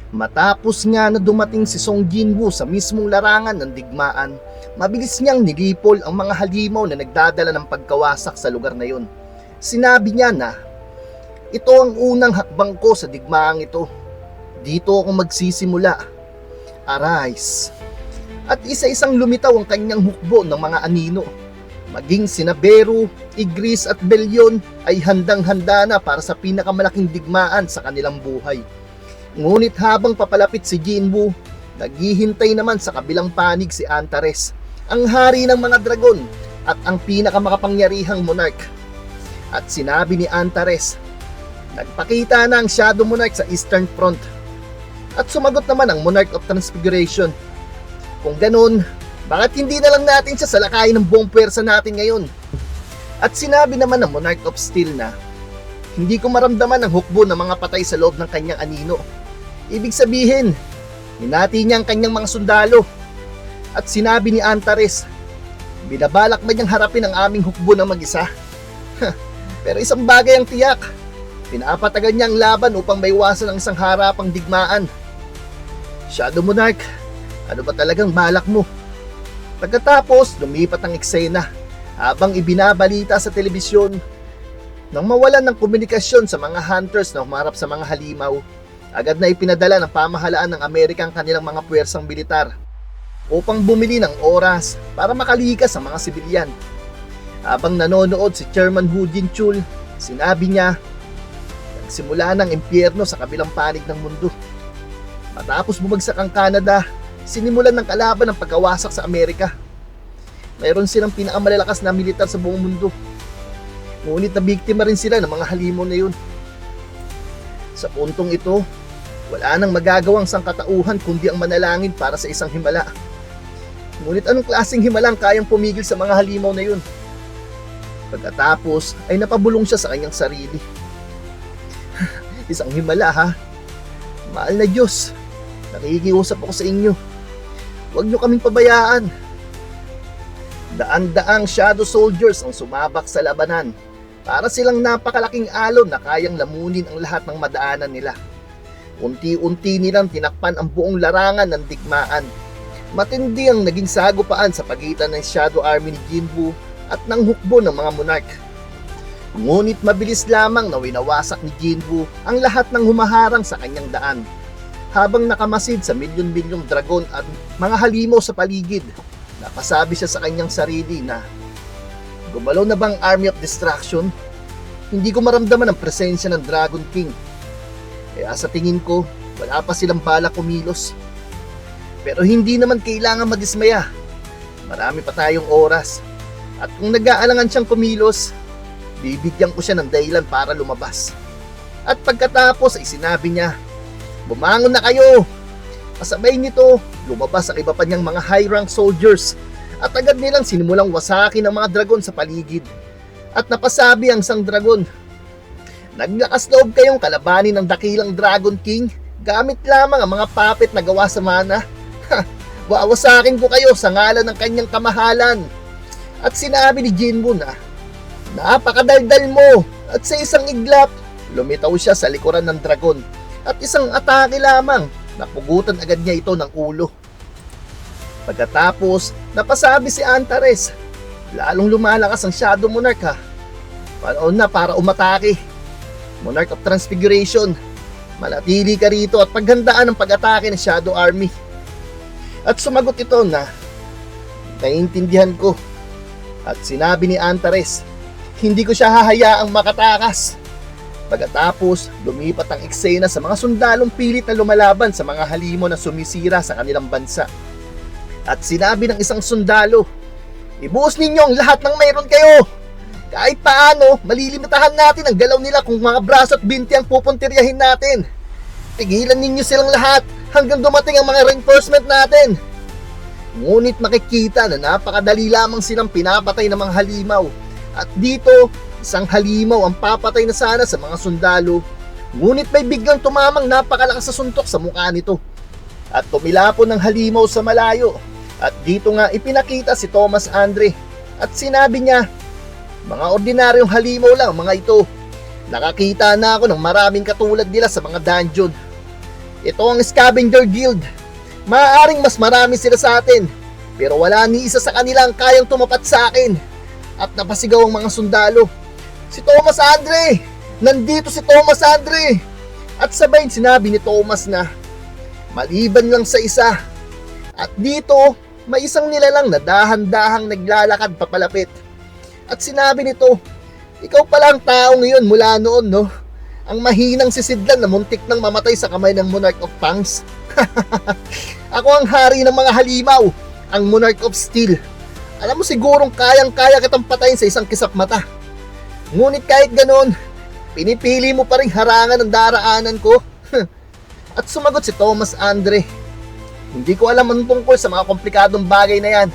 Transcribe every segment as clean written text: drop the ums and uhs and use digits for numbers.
Matapos nga na dumating si Song Jinwoo sa mismong larangan ng digmaan, mabilis niyang nilipol ang mga halimaw na nagdadala ng pagkawasak sa lugar na yun. Sinabi niya na, ito ang unang hakbang ko sa digmaang ito. Dito ako magsisimula. Arise. At isa-isang lumitaw ang kanyang hukbo ng mga anino. Maging sina Beru, Igris at Belyon ay handang-handa na para sa pinakamalaking digmaan sa kanilang buhay. Ngunit habang papalapit si Jinwoo, naghihintay naman sa kabilang panig si Antares, ang hari ng mga dragon at ang pinakamakapangyarihang monarch. At sinabi ni Antares, nagpakita na ang Shadow Monarch sa Eastern Front. At sumagot naman ang Monarch of Transfiguration. Kung ganun, bakit hindi na lang natin siya salakayin ng buong pwersa natin ngayon? At sinabi naman ng Monarch of Steel na, hindi ko maramdaman ang hukbo ng mga patay sa loob ng kanyang anino. Ibig sabihin, hinati niya ang kanyang mga sundalo. At sinabi ni Antares, binabalak ba niyang harapin ang aming hukbo ng mag-isa? Pero isang bagay ang tiyak, pinapatagan niya ang laban upang maiwasan ang isang harapang digmaan. Shadow Monarch, ano ba talagang balak mo? Pagkatapos, lumipat ang eksena habang ibinabalita sa telebisyon. Nang mawalan ng komunikasyon sa mga hunters na humarap sa mga halimaw, agad na ipinadala ng pamahalaan ng Amerika ang kanilang mga puwersang militar upang bumili ng oras para makalikas ang mga sibilyan. Habang nanonood si Chairman Hu Jinchul, sinabi niya, nagsimula ng impyerno sa kabilang panig ng mundo. Matapos bumagsak ang Canada, sinimulan ng kalaban ng pagkawasak sa Amerika. Mayroon silang pinakamalalakas na militar sa buong mundo. Ngunit nabiktima rin sila ng mga halimaw na yun. Sa puntong ito, wala nang magagawang sangkatauhan kundi ang manalangin para sa isang himala. Ngunit anong klaseng himala ang kayang pumigil sa mga halimaw na yun? Pagkatapos ay napabulong siya sa kanyang sarili. Isang himala ha? Mahal na Diyos, nakikiusap ako sa inyo. Huwag niyo kaming pabayaan. Daan-daang shadow soldiers ang sumabak sa labanan para silang napakalaking alon na kayang lamunin ang lahat ng madaanan nila. Unti-unti nilang tinakpan ang buong larangan ng digmaan. Matindi ang naging sagupaan sa pagitan ng Shadow Army ni Jinwoo at ng hukbo ng mga monarch. Ngunit mabilis lamang na winawasak ni Jinwoo ang lahat ng humaharang sa kanyang daan, habang nakamasid sa milyon-milyong dragon at mga halimaw sa paligid. Napasabi siya sa kanyang sarili na, gumalaw na bang Army of Destruction? Hindi ko maramdaman ang presensya ng Dragon King. Kaya sa tingin ko, wala pa silang balak kumilos. Pero hindi naman kailangan madismaya. Marami pa tayong oras. At kung nag-aalangan siyang kumilos, bibigyan ko siya ng dahilan para lumabas. At pagkatapos ay sinabi niya, bumangon na kayo! Kasabay nito, lumabas ang iba pa niyang mga high-rank soldiers at agad nilang sinimulang wasakin ang mga dragon sa paligid. At napasabi ang isang dragon, naglakas loob kayong kalabanin ng dakilang Dragon King gamit lamang ang mga puppet na gawa sa mana. Wawasakin ko kayo sa ngalan ng kanyang kamahalan. At sinabi ni Jinwoo na, napakadaldal mo, at sa isang iglap, lumitaw siya sa likuran ng dragon at isang atake lamang, napugutan agad niya ito ng ulo. Pagkatapos, napasabi si Antares, lalong lumalakas ang Shadow Monarch ha. Panahon na para umatake. Monarch of Transfiguration, manatili ka rito at paghandaan ang pag-atake ng Shadow Army. At sumagot ito na, naiintindihan ko. At sinabi ni Antares, hindi ko siya hahayaang makatakas. Pagkatapos, lumipat ang eksena sa mga sundalong pilit na lumalaban sa mga halimaw na sumisira sa kanilang bansa. At sinabi ng isang sundalo, ibuhos ninyo ang lahat ng mayroon kayo. Kahit paano, malilimitahan natin ang galaw nila kung mga braso at binti ang pupuntiryahin natin. Pigilan ninyo silang lahat hanggang dumating ang mga reinforcement natin. Ngunit makikita na napakadali lamang silang pinapatay ng mga halimaw. At dito, isang halimaw ang papatay na sana sa mga sundalo, ngunit may biglang tumamang napakalakas sa suntok sa mukha nito. At tumilapon ng halimaw sa malayo. At dito nga ipinakita si Thomas Andre. At sinabi niya, mga ordinaryong halimaw lang mga ito. Nakakita na ako ng maraming katulad nila sa mga dungeon. Ito ang Scavenger Guild. Maaaring mas marami sila sa atin, pero wala ni isa sa kanila ang kayang tumapat sa akin. At napasigaw ang mga sundalo. Si Thomas Andre! Nandito si Thomas Andre! At sabay sinabi ni Thomas na maliban lang sa isa. At dito, may isang nilalang na dahan-dahang naglalakad papalapit. At sinabi nito, ikaw pala ang tao ngayon mula noon, no? Ang mahinang si Sidlan na muntik nang mamatay sa kamay ng Monarch of Fangs. Ako ang hari ng mga halimaw, ang Monarch of Steel. Alam mo sigurong kayang-kaya kitang patayin sa isang kisap mata. Ngunit kahit ganoon, pinipili mo pa rin harangan ang daraanan ko. At sumagot si Thomas Andre, hindi ko alam ang tungkol sa mga komplikadong bagay na yan.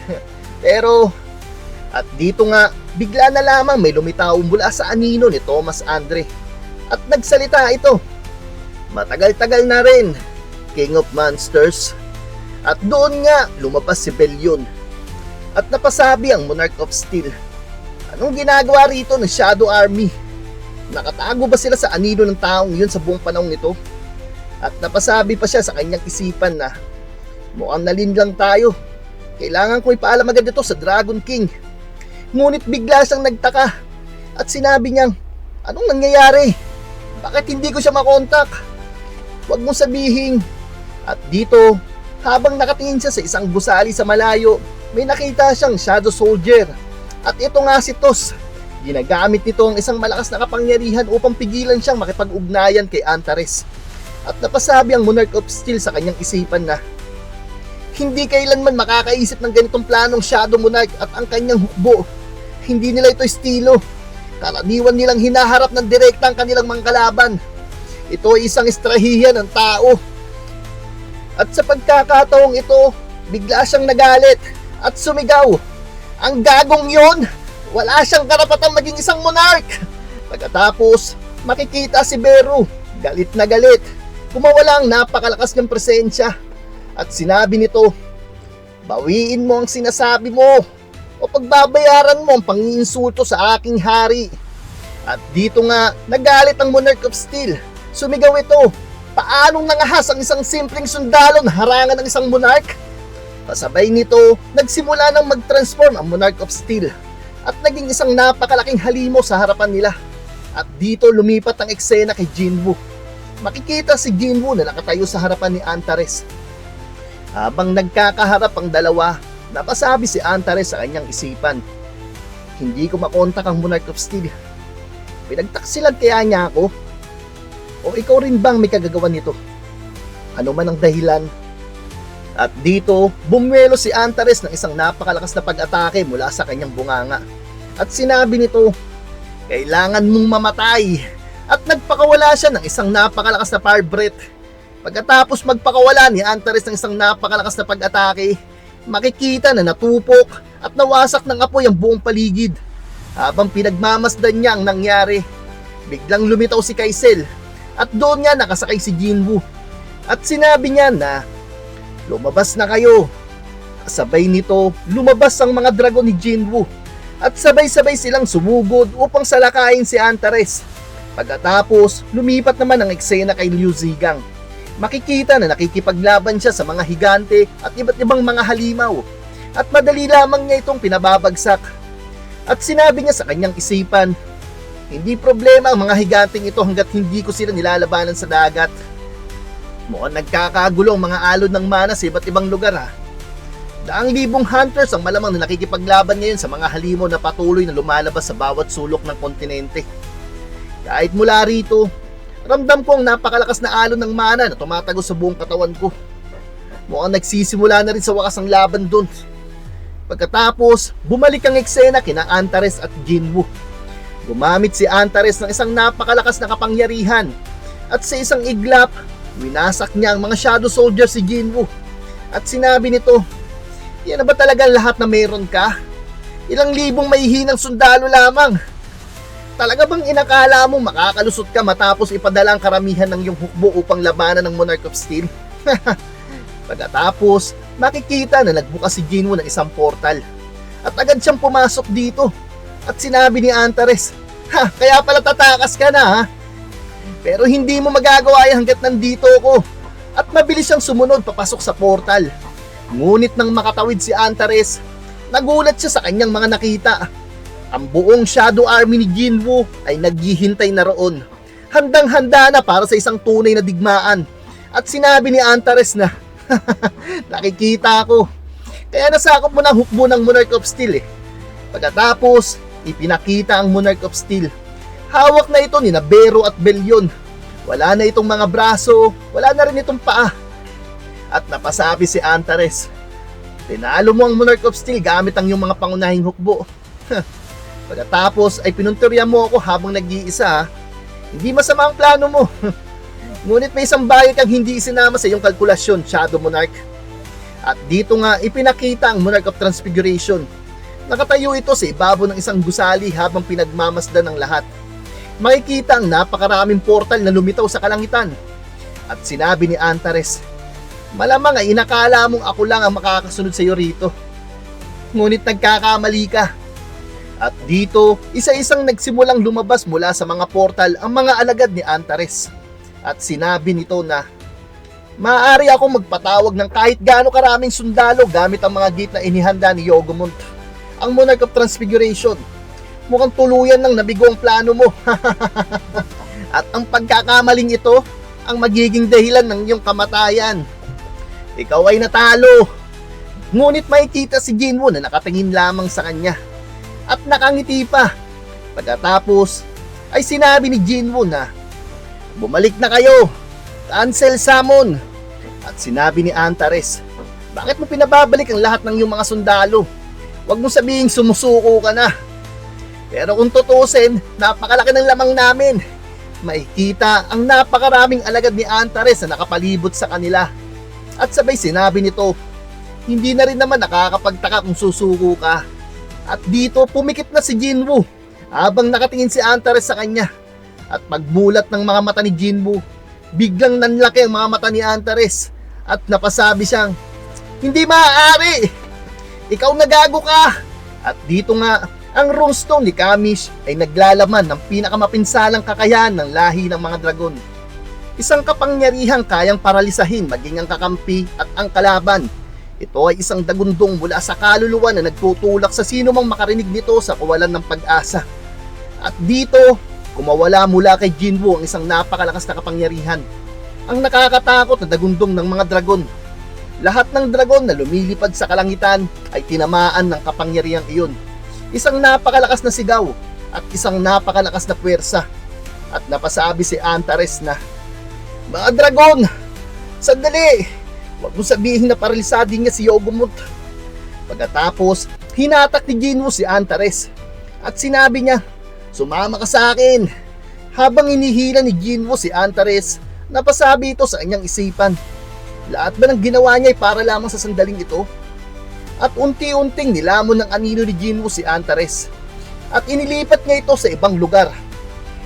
Pero, at dito nga, bigla na lamang may lumitaw mula sa anino ni Thomas Andre. At nagsalita ito, matagal-tagal na rin, King of Monsters. At doon nga, lumabas si Belyon. At napasabi ang Monarch of Steel, anong ginagawa rito ng Shadow Army? Nakatago ba sila sa anino ng taong yun sa buong panahon nito? At napasabi pa siya sa kanyang isipan na mukhang nalinlang tayo. Kailangan ko ipaalam agad ito sa Dragon King. Ngunit bigla siyang nagtaka at sinabi niyang, anong nangyayari? Bakit hindi ko siya makontak? Huwag mong sabihin. At dito, habang nakatingin siya sa isang gusali sa malayo, may nakita siyang Shadow Soldier. At ito nga si Tos. Ginagamit nito ang isang malakas na kapangyarihan upang pigilan siyang makipag-ugnayan kay Antares. At napasabi ang Monarch of Steel sa kanyang isipan na hindi kailanman makakaisip ng ganitong planong Shadow Monarch at ang kanyang hukbo. Hindi nila ito estilo. Karaniwan nilang hinaharap ng direkta ang kanilang mga kalaban. Ito ay isang estrahiya ng tao. At sa pagkakataong ito, bigla siyang nagalit at sumigaw, ang gagong yon! Wala siyang karapatang maging isang monarch! Pagkatapos, makikita si Beru, galit na galit. Kumawala ang napakalakas niyang presensya. At sinabi nito, bawiin mo ang sinasabi mo o pagbabayaran mo ang panginsulto sa aking hari. At dito nga, nagalit ang Monarch of Steel. Sumigaw ito, paanong nangahas ang isang simpleng sundalo na harangan ng isang monarch? Kasabay nito, nagsimula ng mag-transform ang Monarch of Steel at naging isang napakalaking halimo sa harapan nila. At dito lumipat ang eksena kay Jinwoo. Makikita si Jinwoo na nakatayo sa harapan ni Antares. Habang nagkakaharap ang dalawa, napasabi si Antares sa kanyang isipan, hindi ko makontak ang Monarch of Steel. Pinagtaksilan kaya niya ako? O ikaw rin bang may kagagawan nito? Ano man ang dahilan? At dito, bumuelo si Antares ng isang napakalakas na pag-atake mula sa kanyang bunganga. At sinabi nito, kailangan mong mamatay. At nagpakawala siya ng isang napakalakas na fire breath. Pagkatapos magpakawala ni Antares ng isang napakalakas na pag-atake, makikita na natupok at nawasak ng apoy ang buong paligid. Habang pinagmamasdan niya ang nangyari, biglang lumitaw si Kaisel at doon nga nakasakay si Jinwoo. At sinabi niya na, lumabas na kayo. Sabay nito, lumabas ang mga dragon ni Jinwoo at sabay-sabay silang sumugod upang salakayin si Antares. Pagkatapos, lumipat naman ang eksena kay Liu Zigang. Makikita na nakikipaglaban siya sa mga higante at iba't ibang mga halimaw at madali lamang niya itong pinababagsak. At sinabi niya sa kanyang isipan, hindi problema ang mga higanteng ito hanggat hindi ko sila nilalabanan sa dagat. Mukhang nagkakagulo ang mga alon ng mana sa iba't ibang lugar ha. Daang libong hunters ang malamang na nakikipaglaban ngayon sa mga halimaw na patuloy na lumalabas sa bawat sulok ng kontinente. Kahit mula rito, ramdam ko ang napakalakas na alon ng mana na tumatagos sa buong katawan ko. Mukhang nagsisimula na rin sa wakas ang laban dun. Pagkatapos, bumalik ang eksena kina Antares at Jinwoo. Gumamit si Antares ng isang napakalakas na kapangyarihan at sa isang iglap, winasak niya ang mga Shadow Soldier si Jinwoo. At sinabi nito, yan na ba talaga lahat na meron ka? Ilang libong mahihinang sundalo lamang. Talaga bang inakala mo makakalusot ka matapos ipadala ang karamihan ng iyong hukbo upang labanan ng Monarch of Steel? Pagkatapos, makikita na nagbukas si Jinwoo ng isang portal. At agad siyang pumasok dito. At sinabi ni Antares, kaya pala tatakas ka na ha? Pero hindi mo magagawa yan hanggat nandito ako. at mabilis siyang sumunod papasok sa portal. Ngunit nang makatawid si Antares, nagulat siya sa kanyang mga nakita. Ang buong Shadow Army ni Jinwoo ay naghihintay na roon. Handang-handa na para sa isang tunay na digmaan. At sinabi ni Antares na, nakikita ko. Kaya nasakop mo ng hukbo ng Monarch of Steel eh. Pagkatapos, ipinakita ang Monarch of Steel. Hawak na ito ni Bero at Belyon. Wala na itong mga braso, wala na rin itong paa. At napasabi si Antares, tinalo mo ang Monarch of Steel gamit ang iyong mga pangunahing hukbo. Pagkatapos ay pinunturya mo ako habang nag-iisa. Hindi masama ang plano mo. Ngunit may isang bagay kang hindi isinama sa iyong kalkulasyon, Shadow Monarch. At dito nga ipinakita ang Monarch of Transfiguration. Nakatayo ito sa ibabaw ng isang gusali habang pinagmamasdan ng lahat. Makikita ang napakaraming portal na lumitaw sa kalangitan. At sinabi ni Antares, malamang ay inakala mong ako lang ang makakasunod sa iyo rito. Ngunit nagkakamali ka. At dito, isa-isang nagsimulang lumabas mula sa mga portal ang mga alagad ni Antares. At sinabi nito na, maaari akong magpatawag ng kahit gaano karaming sundalo gamit ang mga gate na inihanda ni Yogomont, ang Monarch of Transfiguration. Mukhang tuluyan ng nabigo ang plano mo. At ang pagkakamaling ito, ang magiging dahilan ng iyong kamatayan. Ikaw ay natalo. Ngunit makikita si Jinwoo na nakatingin lamang sa kanya. At nakangiti pa. Pagkatapos ay sinabi ni Jinwoo na, bumalik na kayo. Cancel summon. At sinabi ni Antares, bakit mo pinababalik ang lahat ng iyong mga sundalo? Huwag mo sabihing sumusuko ka na. Pero kung tutusin, napakalaki ng lamang namin. Makikita ang napakaraming alagad ni Antares na nakapalibot sa kanila. At sabay sinabi nito, hindi na rin naman nakakapagtaka kung susuko ka. At dito pumikit na si Jinwoo habang nakatingin si Antares sa kanya. At pagmulat ng mga mata ni Jinwoo, biglang nanlaki ang mga mata ni Antares. At napasabi siyang, hindi maaari! Ikaw nagago ka! At dito nga, ang runestone ni Kamish ay naglalaman ng pinakamapinsalang kakayahan ng lahi ng mga dragon. Isang kapangyarihang kayang paralisahin maging ang kakampi at ang kalaban. Ito ay isang dagundong mula sa kaluluwa na nagtutulak sa sino mang makarinig nito sa kawalan ng pag-asa. At dito, kumawala mula kay Jinwoo ang isang napakalakas na kapangyarihan. Ang nakakatakot na dagundong ng mga dragon. Lahat ng dragon na lumilipad sa kalangitan ay tinamaan ng kapangyarihang iyon. Isang napakalakas na sigaw at isang napakalakas na puwersa. At napasabi si Antares na, mga dragon, sandali! Huwag mo sabihin na paralisado niya si Yogomont. Pagkatapos, hinatak ni Jinwoo si Antares. At sinabi niya, sumama ka sa akin. Habang inihila ni Jinwoo si Antares, napasabi ito sa kanyang isipan. Lahat ba ng ginawa niya ay para lamang sa sandaling ito? At unti-unting nilamon ng anino ni Jinwoo si Antares. At inilipat niya ito sa ibang lugar.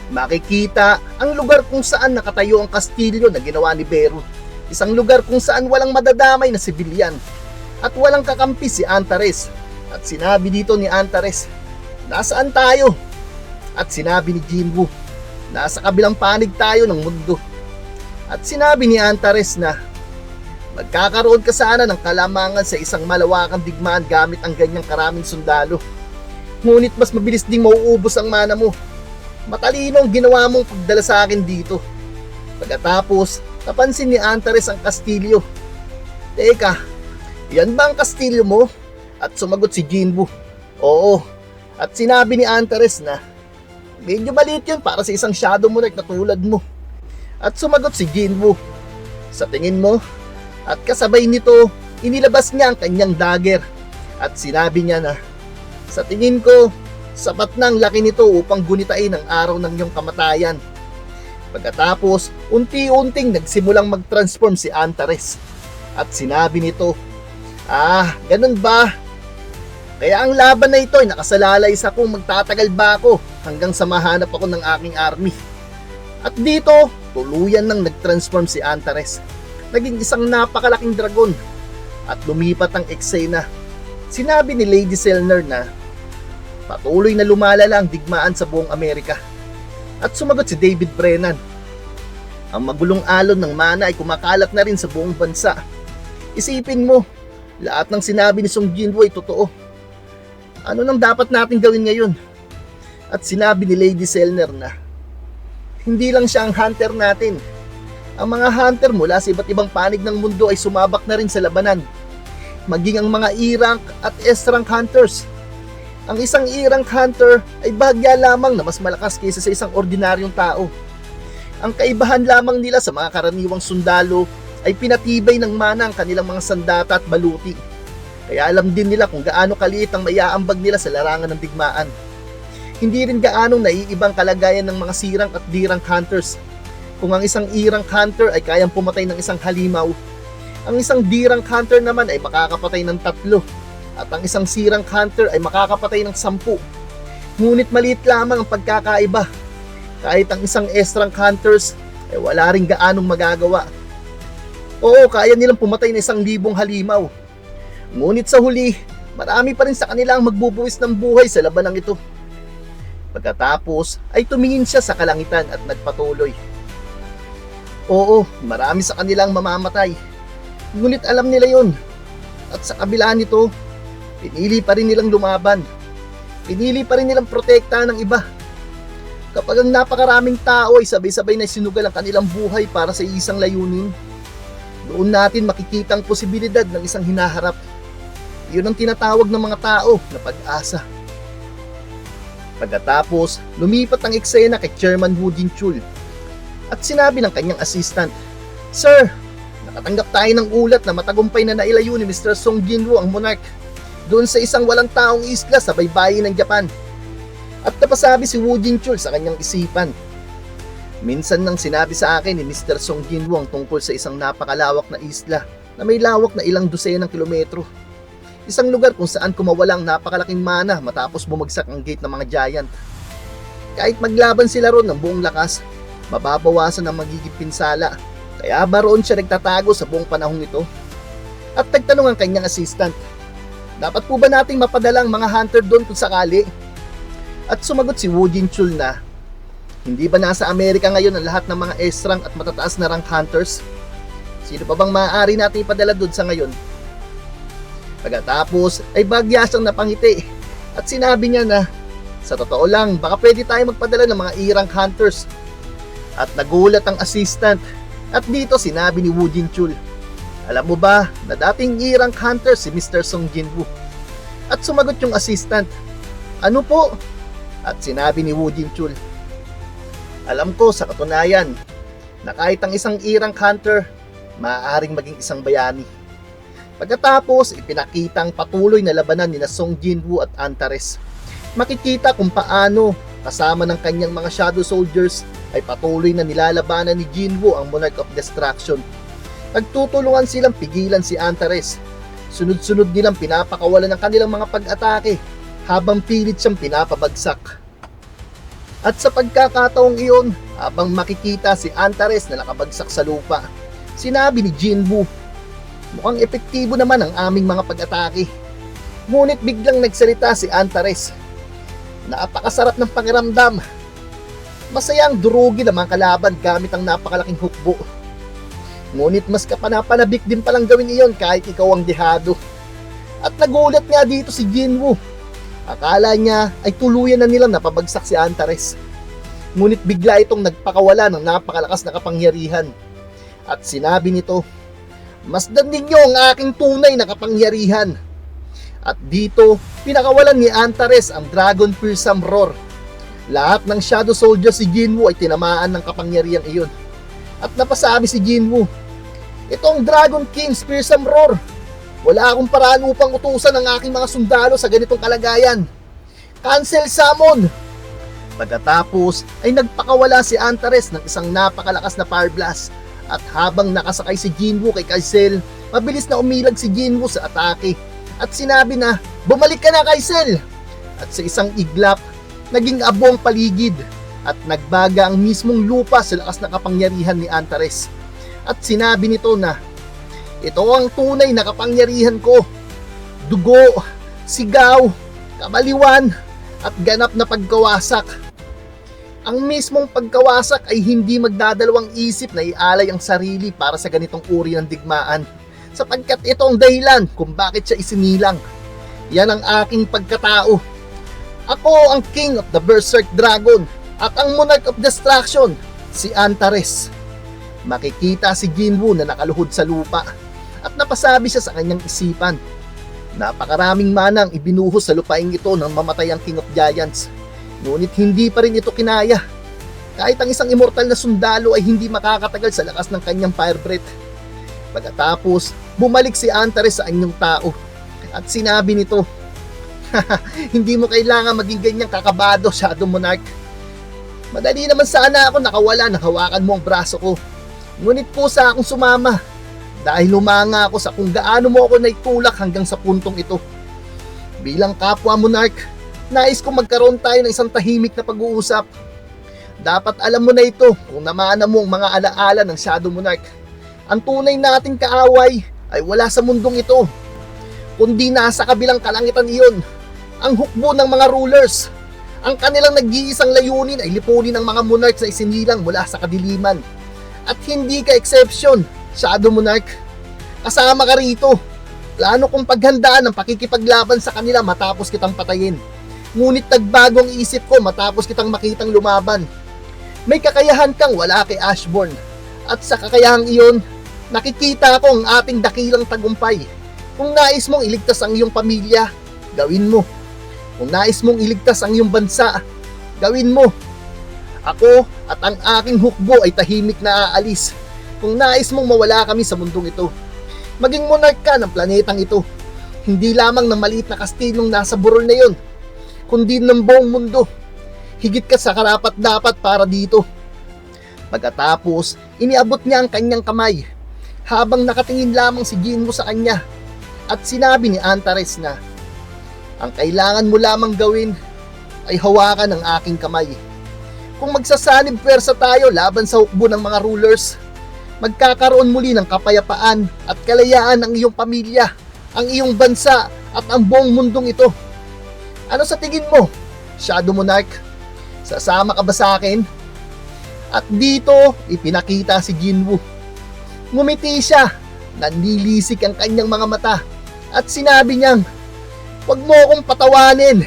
Makikita ang lugar kung saan nakatayo ang kastilyo na ginawa ni Bero. Isang lugar kung saan walang madadamay na sibilyan. At walang kakampi si Antares. At sinabi dito ni Antares, nasaan tayo? At sinabi ni Jinwoo, nasa kabilang panig tayo ng mundo. At sinabi ni Antares na, magkakaroon ka sana ng kalamangan sa isang malawakang digmaan gamit ang ganyang karaming sundalo. Ngunit mas mabilis ding mauubos ang mana mo. Matalino ang ginawa mong pagdala sa akin dito. Pagkatapos, napansin ni Antares ang kastilyo. Teka, yan ba ang kastilyo mo? At sumagot si Jinwoo, oo. At sinabi ni Antares na, medyo maliit yun para sa isang Shadow Monarch na tulad mo. At sumagot si Jinwoo, sa tingin mo? At kasabay nito, inilabas niya ang kanyang dagger. At sinabi niya na, sa tingin ko, sapat na ang laki nito upang gunitain ang araw ng iyong kamatayan. Pagkatapos, unti-unting nagsimulang mag-transform si Antares. At sinabi nito, ganun ba? Kaya ang laban na ito ay nakasalalay sa kung magtatagal ba ako hanggang sa mahanap ako ng aking army. At dito, tuluyan nang nag-transform si Antares. Naging isang napakalaking dragon. At lumipat ang eksena. Sinabi ni Lady Selner na patuloy na lumalala ang digmaan sa buong Amerika. At sumagot si David Brennan, Ang magulong alon ng mana ay kumakalat na rin sa buong bansa. Isipin mo, lahat ng sinabi ni Song Jinwoo ay totoo. Ano nang dapat natin gawin ngayon? At sinabi ni Lady Selner na hindi lang siya ang hunter natin. Ang mga hunter mula sa iba't ibang panig ng mundo ay sumabak na rin sa labanan. Maging ang mga E-rank at S-rank hunters. Ang isang E-rank hunter ay bahagya lamang na mas malakas kaysa sa isang ordinaryong tao. Ang kaibahan lamang nila sa mga karaniwang sundalo ay pinatibay ng mana ang kanilang mga sandata at baluti. Kaya alam din nila kung gaano kaliit ang maiaambag nila sa larangan ng digmaan. Hindi rin gaanong naiibang kalagayan ng mga C-rank at D-rank hunters. Kung ang isang E-rank hunter ay kayang pumatay ng isang halimaw, ang isang D-rank hunter naman ay makakapatay ng 3, at ang isang C-rank hunter ay makakapatay ng 10. Ngunit maliit lamang ang pagkakaiba. Kahit ang isang S-rank hunters ay wala rin gaanong magagawa. Oo, kaya nilang pumatay ng 1,000 halimaw. Ngunit sa huli, marami pa rin sa kanila ang magbubuwis ng buhay sa labanang ito. Pagkatapos ay tumingin siya sa kalangitan at nagpatuloy. Oo, marami sa kanilang mamamatay. Ngunit alam nila yon. At sa kabila nito, pinili pa rin nilang lumaban. Pinili pa rin nilang protektahan ng iba. Kapag ang napakaraming tao ay sabay-sabay na sinugal ang kanilang buhay para sa isang layunin, doon natin makikita ang posibilidad ng isang hinaharap. Yun ang tinatawag ng mga tao na pag-asa. Pagkatapos, lumipat ang eksena kay Chairman Woo Jin-chul at sinabi ng kanyang assistant, "Sir, nakatanggap tayo ng ulat na matagumpay na nailayo ni Mr. Song Jinwoo ang monarch doon sa isang walang taong isla sa baybayin ng Japan." At napasabi si Woo Jin-chul sa kanyang isipan, "Minsan nang sinabi sa akin ni Mr. Song Jinwoo ang tungkol sa isang napakalawak na isla na may lawak na ilang dosenang kilometro. Isang lugar kung saan kumawala ang napakalaking mana matapos bumagsak ang gate ng mga giant. Kahit maglaban sila ron ng buong lakas, mababawasan ang magiging pinsala. Kaya ba roon siya nagtatago sa buong panahong ito?" At nagtanong ang kanyang assistant, "Dapat po ba nating mapadala ang mga hunter doon kung sakali?" At sumagot si Woo Jin-chul na, "Hindi ba nasa Amerika ngayon ang lahat ng mga S-rank at matataas na rank hunters? Sino pa bang maaari natin ipadala doon sa ngayon?" Pagkatapos ay bagya siyang napangiti at sinabi niya na, "Sa totoo lang, baka pwede tayo magpadala ng mga E-rank hunters." At nagulat ang assistant at dito sinabi ni Woo Jin-chul, "Alam mo ba na dating E-rank hunter si Mr. Song Jinwoo?" At sumagot yung assistant, "Ano po?" At sinabi ni Woo Jin-chul, "Alam ko sa katunayan na kahit ang isang E-rank hunter, maaaring maging isang bayani." Pagkatapos, ipinakita ang patuloy na labanan ni Song Jinwoo at Antares. Makikita kung paano, kasama ng kanyang mga shadow soldiers, ay patuloy na nilalabanan ni Jinwoo ang Monarch of Destruction. Nagtutulungan silang pigilan si Antares. Sunod-sunod nilang pinapakawalan ng kanilang mga pag-atake habang pilit siyang pinapabagsak. At sa pagkakataong iyon, habang makikita si Antares na nakabagsak sa lupa, sinabi ni Jinwoo, "Mukhang epektibo naman ang aming mga pag-atake." Ngunit biglang nagsalita si Antares, "Napakasarap ng pakiramdam. Masaya ang durugin ng mga kalaban gamit ang napakalaking hukbo. Ngunit mas kapanapanabik din palang gawin iyon kahit ikaw ang dehado." At nagulat nga dito si Jinwoo. Akala niya ay tuluyan na nilang napabagsak si Antares. Ngunit bigla itong nagpakawala ng napakalakas na kapangyarihan. At sinabi nito, "Masdan ninyo ang aking tunay na kapangyarihan." At dito, pinakawalan ni Antares ang Dragon Fearsome Roar. Lahat ng Shadow Soldiers si Jinwoo ay tinamaan ng kapangyarihang iyon. At napasabi si Jinwoo, "Itong Dragon King's Fearsome Roar. Wala akong paraan upang utusan ang aking mga sundalo sa ganitong kalagayan. Cancel summon!" Pagkatapos ay nagpakawala si Antares ng isang napakalakas na fire blast. At habang nakasakay si Jinwoo kay Kaisel, mabilis na umilag si Jinwoo sa atake. At sinabi na, "Bumalik ka na, Kaisel!" At sa isang iglap, naging abo ang paligid at nagbaga ang mismong lupa sa lakas na kapangyarihan ni Antares. At sinabi nito na, "Ito ang tunay na kapangyarihan ko. Dugo, sigaw, kabaliwan, at ganap na pagkawasak." Ang mismong pagkawasak ay hindi magdadalawang isip na ialay ang sarili para sa ganitong uri ng digmaan, sapagkat ito ang dahilan kung bakit siya isinilang. Yan ang aking pagkatao. Ako ang King of the Berserk Dragon at ang Monarch of Destruction, si Antares. Makikita si Jinwoo na nakaluhod sa lupa at napasabi siya sa kanyang isipan. Napakaraming manang ibinuhos sa lupaing ito ng mamatayang King of Giants. Ngunit hindi pa rin ito kinaya. Kahit ang isang immortal na sundalo ay hindi makakatagal sa lakas ng kanyang fire breath. Pagkatapos, bumalik si Antares sa anyong tao at sinabi nito, hindi mo kailangan maging ganyang kakabado, Shadow Monarch. Madali naman sana ako nakawala nang hawakan mo ang braso ko. Ngunit kusa akong sumama dahil lumanga ako sa kung gaano mo ako naitulak hanggang sa puntong ito. Bilang kapwa Monarch, nais kong magkaroon tayo ng isang tahimik na pag-uusap. Dapat alam mo na ito kung namana mo ang mga alaala ng Shadow Monarch. Ang tunay nating kaaway ay wala sa mundong ito, kundi nasa kabilang kalangitan iyon, ang hukbo ng mga rulers. Ang kanilang nag-iisang layunin ay lipunin ang mga monarchs na isinilang mula sa kadiliman. At hindi ka exception, Shadow Monarch. Kasama ka rito. Plano kong paghandaan ang pakikipaglaban sa kanila matapos kitang patayin. Ngunit nagbago ang isip ko matapos kitang makitang lumaban. May kakayahan kang wala kay Ashbourne. At sa kakayahang iyon, nakikita ko ang ating dakilang tagumpay. Kung nais mong iligtas ang iyong pamilya, gawin mo. Kung nais mong iligtas ang iyong bansa, gawin mo. Ako at ang aking hukbo ay tahimik na aalis. Kung nais mong mawala kami sa mundong ito, maging monarch ka ng planetang ito. Hindi lamang ng maliit na kastilong nasa burol na yon, kundi ng buong mundo. Higit ka sa karapat-dapat para dito. Pagkatapos, iniabot niya ang kanyang kamay, habang nakatingin lamang si Jinwoo sa kanya, at sinabi ni Antares na, ang kailangan mo lamang gawin ay hawakan ang aking kamay. Kung magsasanib pwersa tayo laban sa hukbo ng mga rulers, magkakaroon muli ng kapayapaan at kalayaan ang iyong pamilya, ang iyong bansa at ang buong mundong ito. Ano sa tingin mo, Shadow Monarch? Sasama ka ba sa akin? At dito, ipinakita si Jinwoo. Ngumiti siya, nanlilisik ang kanyang mga mata, at sinabi niyang, huwag mo akong patawanin.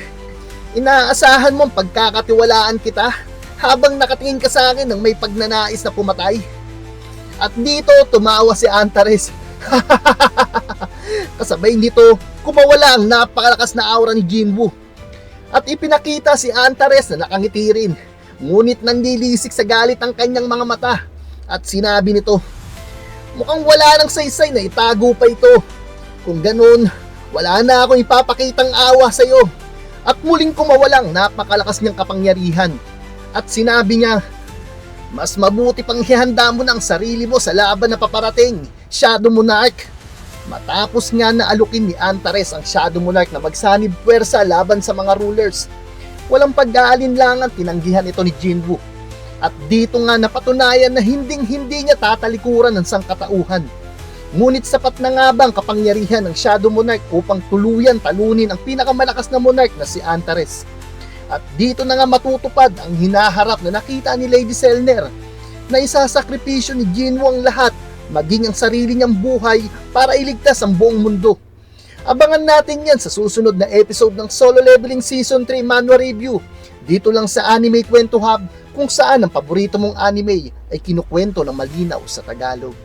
Inaasahan mong pagkakatiwalaan kita habang nakatingin ka sa akin ng may pagnanais na pumatay. At dito, tumawa si Antares. Kasabay nito, kumawala ang napakalakas na aura ni Jinwoo. At ipinakita si Antares na nakangiti rin. Ngunit nanlilisik sa galit ang kanyang mga mata. At sinabi nito, mukhang wala ng saysay na itago pa ito. Kung ganun, wala na akong ipapakitang awa sa iyo. At muling kumawalang napakalakas niyang kapangyarihan. At sinabi niya, mas mabuti pang ihanda mo ng sarili mo sa laban na paparating, Shadow Monarch. Matapos nga na alukin ni Antares ang Shadow Monarch na magsanib puwersa laban sa mga rulers, walang pag-aalinlangan tinanggihan ito ni Jinwoo. At dito nga napatunayan na hinding-hindi niya tatalikuran ng sangkatauhan. Ngunit sapat na nga bang kapangyarihan ng Shadow Monarch upang tuluyan talunin ang pinakamalakas na monarch na si Antares? At dito na nga matutupad ang hinaharap na nakita ni Lady Selner, na isasakripisyo ni Jinwoo ang lahat, maging ang sarili niyang buhay para iligtas ang buong mundo. Abangan natin yan sa susunod na episode ng Solo Leveling Season 3 Manhwa Review, dito lang sa Anime Kwento Hub, kung saan ang paborito mong anime ay kinukwento ng malinaw sa Tagalog.